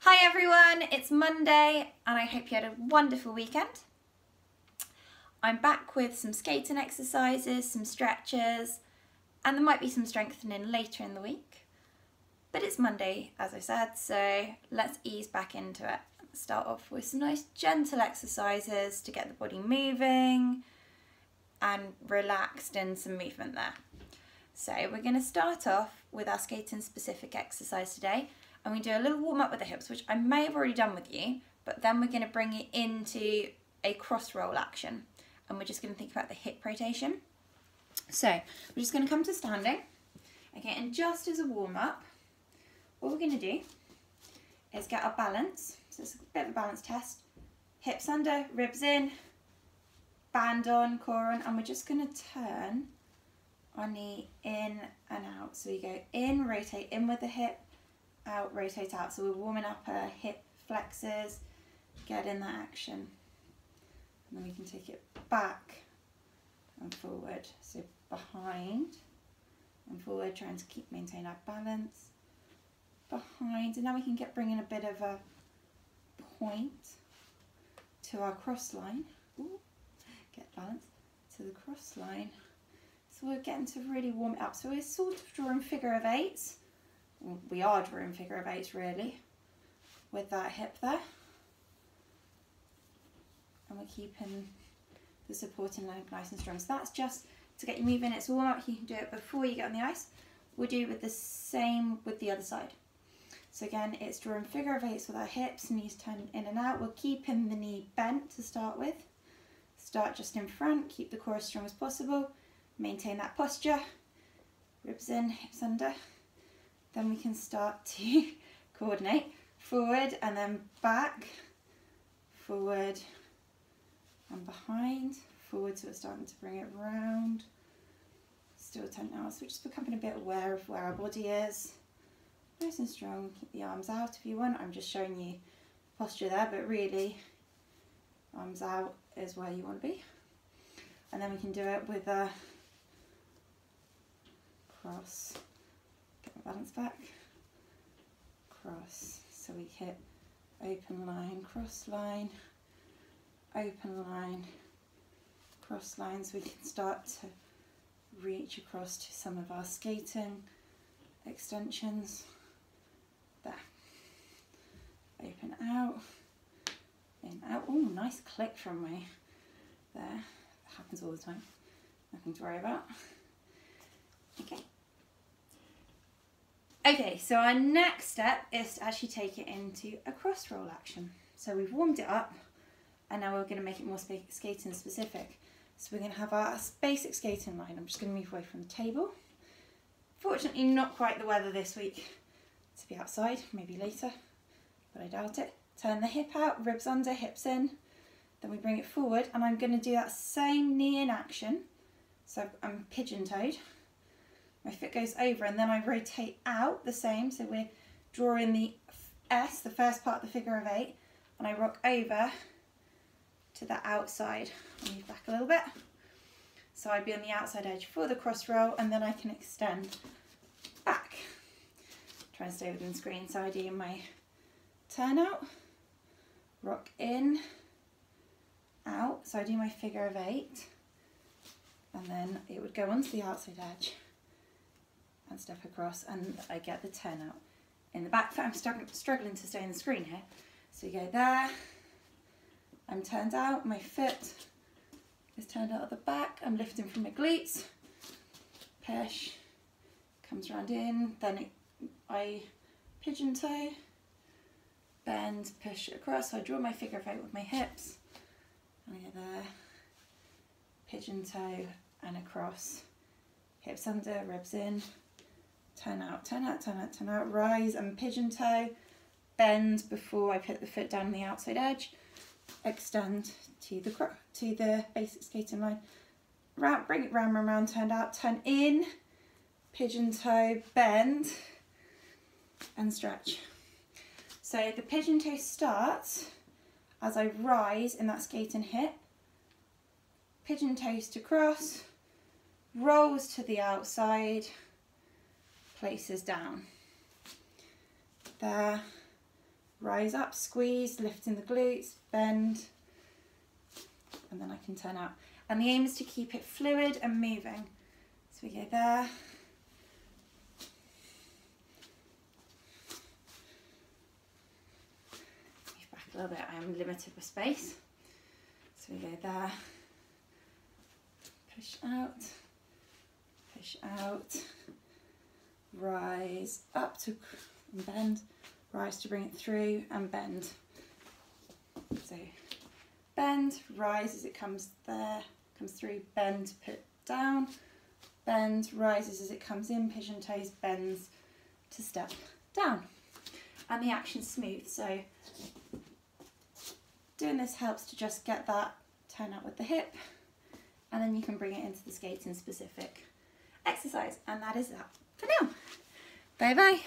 Hi everyone, it's Monday and I hope you had a wonderful weekend. I'm back with some skating exercises, some stretches, and there might be some strengthening later in the week. But it's Monday, as I said, so let's ease back into it. Start off with some nice gentle exercises to get the body moving and relaxed and some movement there. So we're going to start off with our skating specific exercise today. And we do a little warm up with the hips, which I may have already done with you, but then we're going to bring it into a cross roll action. And we're just going to think about the hip rotation. So we're just going to come to standing. Okay, and just as a warm up, what we're going to do is get our balance. So it's a bit of a balance test. Hips under, ribs in, band on, core on, and we're just going to turn our knee in and out. So we go in, rotate in with the hip, out, rotate out. So we're warming up our hip flexors, get in that action. And then we can take it back and forward. So behind and forward, trying to maintain our balance. Behind, and now we can bring in a bit of a point to our cross line. Ooh, get balance to the cross line. So we're getting to really warm it up. So we're sort of drawing figure of eights. We are drawing figure of eights really with that hip there, and we're keeping the supporting leg nice and strong. So that's just to get you moving. It's warm up. You can do it before you get on the ice. We'll do with the same with the other side. So again, it's drawing figure of eights with our hips, knees turning in and out. We're keeping the knee bent to start with. Start just in front, keep the core as strong as possible, maintain that posture, ribs in, hips under. Then we can start to coordinate forward and then back, forward and behind, forward, so we're starting to bring it round. Still 10 now, so we're just becoming a bit aware of where our body is. Nice and strong, keep the arms out if you want. I'm just showing you posture there, but really arms out is where you want to be. And then we can do it with a cross. Balance back, cross, so we hit open line, cross line, open line, cross line, so we can start to reach across to some of our skating extensions. There, open out, in, out. Oh, nice click from me there. That happens all the time, nothing to worry about. Okay. Okay, so our next step is to actually take it into a cross roll action. So we've warmed it up and now we're going to make it more skating specific. So we're going to have our basic skating line. I'm just going to move away from the table. Fortunately, not quite the weather this week to be outside, maybe later, but I doubt it. Turn the hip out, ribs under, hips in. Then we bring it forward and I'm going to do that same knee in action. So I'm pigeon-toed. My foot goes over and then I rotate out the same, so we're drawing the S, the first part of the figure of eight, and I rock over to the outside. I'll move back a little bit. So I'd be on the outside edge for the cross roll and then I can extend back. Try and stay within the screen. So I do my turnout, rock in, out. So I do my figure of eight and then it would go onto the outside edge and step across and I get the turnout in the back foot. I'm struggling to stay in the screen here. So you go there, I'm turned out, my foot is turned out at the back, I'm lifting from my glutes, push, comes round in, then I pigeon toe, bend, push across, so I draw my figure of eight with my hips, and I go there, pigeon toe and across, hips under, ribs in, turn out, turn out, turn out, turn out, rise and pigeon toe, bend before I put the foot down on the outside edge, extend to the basic skating line, round, bring it round, round, round, turned out, turn in, pigeon toe, bend and stretch. So the pigeon toe starts as I rise in that skating hip, pigeon toes to cross, rolls to the outside, places down. There, rise up, squeeze, lifting the glutes, bend, and then I can turn out. And the aim is to keep it fluid and moving. So we go there. Move back a little bit, I am limited with space. So we go there, push out, rise up to and bend, rise to bring it through and bend. So bend, rise as it comes there, comes through, bend, put down, bend, rises as it comes in, pigeon toes, bends to step down. And the action's smooth, so doing this helps to just get that turn out with the hip, and then you can bring it into the skating specific exercise. And that is that for now. Bye bye.